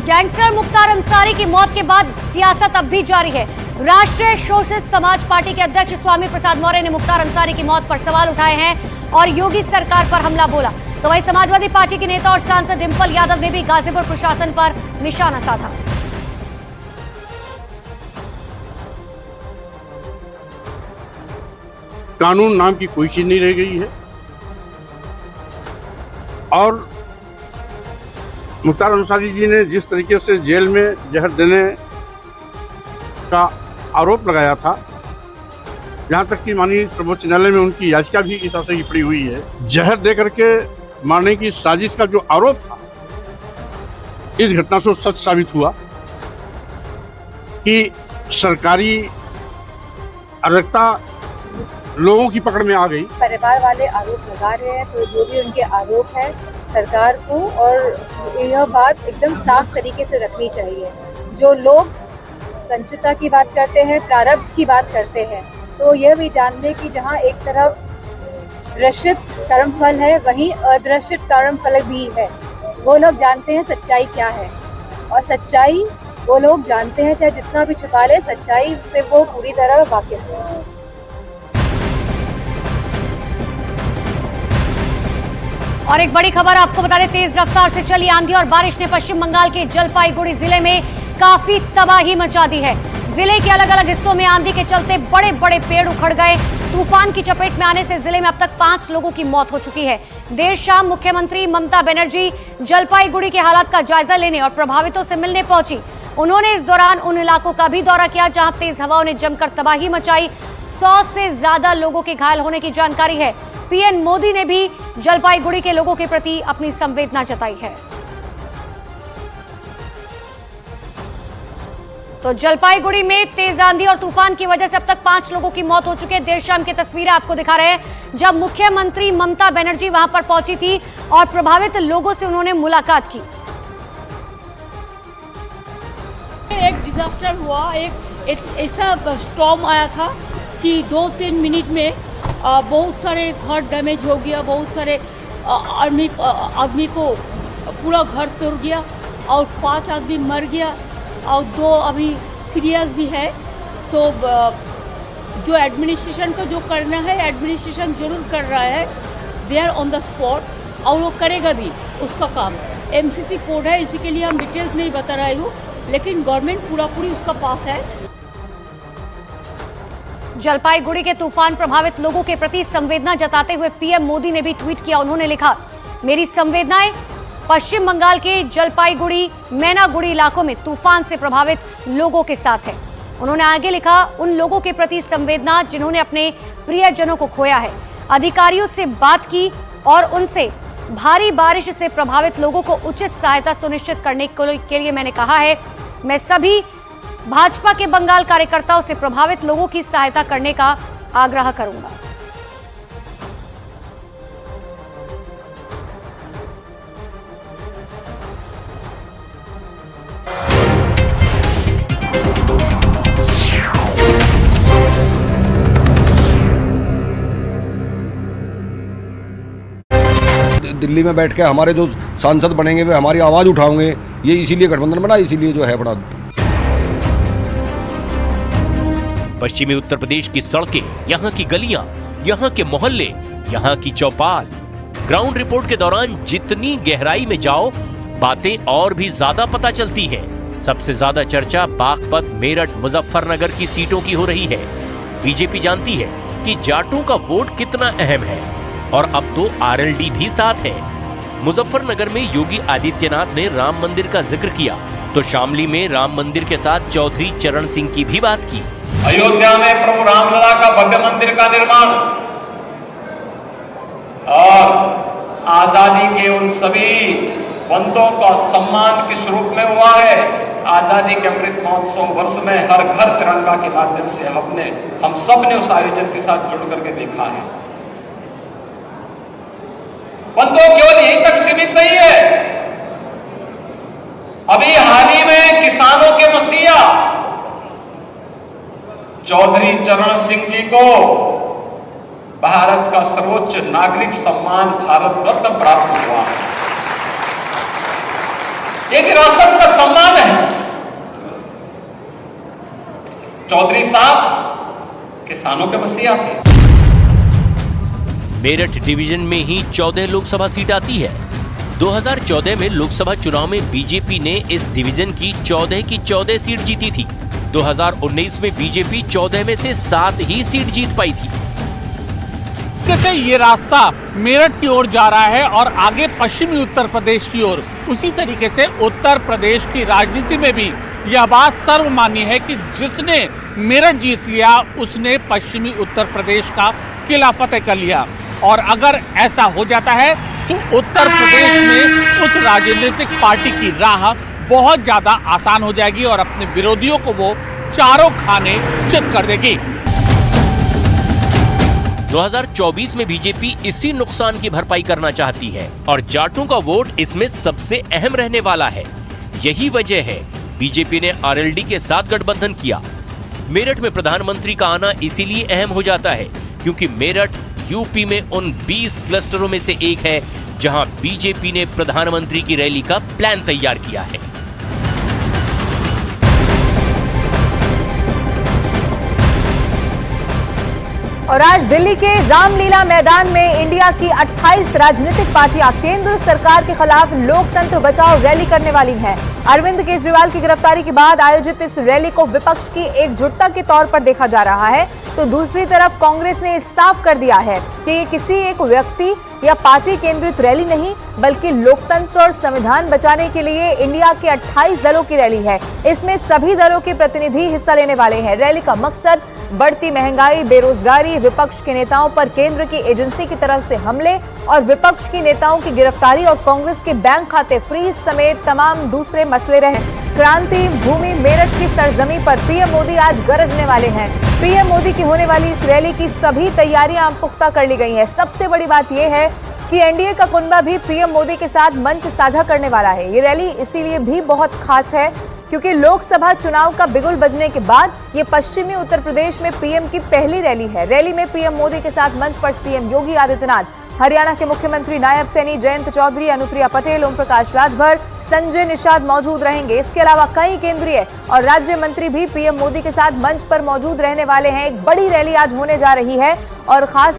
Gangster Mukhtar Ansari की मौत के बाद सियासत अब भी जारी है। राष्ट्रीय शोषित समाज पार्टी के अध्यक्ष स्वामी प्रसाद मौर्य ने मुख्तार अंसारी की मौत पर सवाल उठाए हैं और योगी सरकार पर हमला बोला। तो वहीं समाजवादी पार्टी के नेता और सांसद डिंपल यादव ने भी गाजीपुर प्रशासन पर निशाना साधा। कानून नाम की कोई चीज नहीं रह गई है और मुख्तार अंसारी जी ने जिस तरीके से जेल में जहर देने का आरोप लगाया था, जहां तक कि माननीय सर्वोच्च न्यायालय में उनकी याचिका भी इस तरह की पड़ी हुई है, जहर दे करके मारने की साजिश का जो आरोप था, इस घटना से सच साबित हुआ कि सरकारी अराजकता लोगों की पकड़ में आ गई। परिवार वाले आरोप लगा रहे हैं, तो जो भी उनके आरोप है सरकार को, और यह बात एकदम साफ तरीके से रखनी चाहिए। जो लोग संचिता की बात करते हैं, प्रारब्ध की बात करते हैं, तो यह भी जान लें कि जहां एक तरफ दृश्यत कर्मफल है, वहीं अदृश्यत कर्मफल भी है। वो लोग जानते हैं सच्चाई क्या है, और सच्चाई वो लोग जानते हैं, चाहे जितना भी छुपा ले, सच्चाई से वो पूरी तरह वाकिफ है। और एक बड़ी खबर आपको बता दें, तेज रफ्तार से चली आंधी और बारिश ने पश्चिम बंगाल के जलपाईगुड़ी जिले में काफी तबाही मचा दी है। जिले के अलग अलग हिस्सों में आंधी के चलते बड़े बड़े पेड़ उखड़ गए। तूफान की चपेट में आने से जिले में अब तक 5 लोगों की मौत हो चुकी है। देर शाम मुख्यमंत्री ममता बनर्जी जलपाईगुड़ी के हालात का जायजा लेने और प्रभावितों से मिलने पहुंची। उन्होंने इस दौरान उन इलाकों का भी दौरा किया जहां तेज हवाओं ने जमकर तबाही मचाई। 100 से ज्यादा लोगों के घायल होने की जानकारी है। पीएम मोदी ने भी जलपाईगुड़ी के लोगों के प्रति अपनी संवेदना जताई है। तो जलपाईगुड़ी में तेज आंधी और तूफान की वजह से अब तक 5 लोगों की मौत हो चुकी है। देर शाम की तस्वीरें आपको दिखा रहे हैं जब मुख्यमंत्री ममता बनर्जी वहां पर पहुंची थी और प्रभावित लोगों से उन्होंने मुलाकात की। एक डिजास्टर हुआ, एक ऐसा स्टॉर्म आया था कि 2-3 मिनट में बहुत सारे घर डैमेज हो गया, बहुत सारे आदमी को पूरा घर तोड़ गया और 5 आदमी मर गया और 2 अभी सीरियस भी है। तो जो एडमिनिस्ट्रेशन को जो करना है, एडमिनिस्ट्रेशन जरूर कर रहा है, they are on the spot, और वो करेगा भी उसका काम। एमसीसी कोड है, इसी के लिए हम डिटेल्स नहीं बता रही हूँ, लेकिन गवर्नमेंट पूरी उसका पास है। जलपाईगुड़ी के तूफान प्रभावित लोगों के प्रति संवेदना जताते हुए पीएम मोदी ने भी ट्वीट किया। उन्होंने लिखा, मेरी संवेदनाएं पश्चिम बंगाल के जलपाईगुड़ी मैनागुड़ी इलाकों में तूफान से प्रभावित लोगों के साथ है। उन्होंने आगे लिखा, उन लोगों के प्रति संवेदना जिन्होंने अपने प्रियजनों को खोया है। अधिकारियों से बात की और उनसे भारी बारिश से प्रभावित लोगों को उचित सहायता सुनिश्चित करने के लिए मैंने कहा है। मैं सभी भाजपा के बंगाल कार्यकर्ताओं से प्रभावित लोगों की सहायता करने का आग्रह करूंगा। दिल्ली में बैठ के हमारे जो सांसद बनेंगे वे हमारी आवाज उठाएंगे, ये इसीलिए गठबंधन बना, इसीलिए जो है बड़ा। पश्चिमी उत्तर प्रदेश की सड़कें, यहाँ की गलियां, यहाँ के मोहल्ले, यहाँ की चौपाल। ग्राउंड रिपोर्ट के दौरान जितनी गहराई में जाओ, बातें और भी ज्यादा पता चलती हैं। सबसे ज्यादा चर्चा बागपत, मेरठ, मुजफ्फरनगर की सीटों की हो रही है। बीजेपी जानती है कि जाटों का वोट कितना अहम है और अब तो आरएलडी भी साथ है। मुजफ्फरनगर में योगी आदित्यनाथ ने राम मंदिर का जिक्र किया तो शामली में राम मंदिर के साथ चौधरी चरण सिंह की भी बात की। अयोध्या में प्रभु रामलला का भव्य मंदिर का निर्माण और आजादी के उन सभी बंदों का सम्मान किस रूप में हुआ है। आजादी के अमृत महोत्सव वर्ष में हर घर तिरंगा के माध्यम से हम सब ने उस आयोजन के साथ जुड़ करके देखा है। बंदों केवल यहीं तक सीमित नहीं है, अभी हाल ही में किसानों के मसीहा चौधरी चरण सिंह जी को भारत का सर्वोच्च नागरिक सम्मान भारत रत्न प्राप्त हुआ। एक विरासत का सम्मान है। चौधरी साहब किसानों के मसीहा थे। मेरठ डिवीजन में ही 14 लोकसभा सीट आती है। 2014 में लोकसभा चुनाव में बीजेपी ने इस डिवीजन की 14 सीट जीती थी। 2019 में बीजेपी 14 में से 7 ही सीट जीत पाई थी। कैसे ये रास्ता मेरठ की ओर जा रहा है और आगे पश्चिमी उत्तर प्रदेश की ओर, उसी तरीके से उत्तर प्रदेश की राजनीति में भी यह बात सर्वमान्य है कि जिसने मेरठ जीत लिया उसने पश्चिमी उत्तर प्रदेश का किला फतेह कर लिया। और अगर ऐसा हो जाता है तो उत्तर प्रदेश में उस राजनीतिक पार्टी की राह बहुत ज्यादा आसान हो जाएगी और अपने विरोधियों को वो चारों खाने चित कर देगी। 2024 में बीजेपी इसी नुकसान की भरपाई करना चाहती है और जाटों का वोट इसमें सबसे अहम रहने वाला है। यही वजह है बीजेपी ने आरएलडी के साथ गठबंधन किया। मेरठ में प्रधानमंत्री का आना इसीलिए अहम हो जाता है क्योंकि मेरठ यूपी में उन 20 क्लस्टरों में से एक है जहां बीजेपी ने प्रधानमंत्री की रैली का प्लान तैयार किया है। और आज दिल्ली के रामलीला मैदान में इंडिया की 28 राजनीतिक पार्टियां केंद्र सरकार के खिलाफ लोकतंत्र बचाओ रैली करने वाली हैं। अरविंद केजरीवाल की गिरफ्तारी के बाद आयोजित इस रैली को विपक्ष की एकजुटता के तौर पर देखा जा रहा है, तो दूसरी तरफ कांग्रेस ने साफ कर दिया है कि ये किसी एक व्यक्ति या पार्टी केंद्रित रैली नहीं बल्कि लोकतंत्र और संविधान बचाने के लिए इंडिया के 28 दलों की रैली है। इसमें सभी दलों के प्रतिनिधि हिस्सा लेने वाले हैं। रैली का मकसद बढ़ती महंगाई, बेरोजगारी, विपक्ष के नेताओं पर केंद्र की एजेंसी की तरफ से हमले और विपक्ष के नेताओं की गिरफ्तारी और कांग्रेस के बैंक खाते फ्रीज समेत तमाम दूसरे मसले रहे। क्रांति भूमि मेरठ की सरजमी पर पीएम मोदी आज गरजने वाले हैं। पीएम मोदी की होने वाली इस रैली की सभी तैयारियां पुख्ता कर ली गई हैं। सबसे बड़ी बात यह है कि एनडीए का कुनबा भी पीएम मोदी के साथ मंच साझा करने वाला है। ये रैली इसीलिए भी बहुत खास है क्योंकि लोकसभा चुनाव का बिगुल बजने के बाद ये पश्चिमी उत्तर प्रदेश में पीएम की पहली रैली है। रैली में पीएम मोदी के साथ मंच पर सीएम योगी आदित्यनाथ, हरियाणा के मुख्यमंत्री नायब सैनी जयंत चौधरी, अनुप्रिया पटेल, ओम प्रकाश राजभर, संजय निषाद मौजूद रहेंगे। इसके अलावा कई केंद्रीय और राज्य मंत्री भी पीएम मोदी के साथ मंच पर मौजूद रहने वाले हैं। एक बड़ी रैली आज होने जा रही है और खास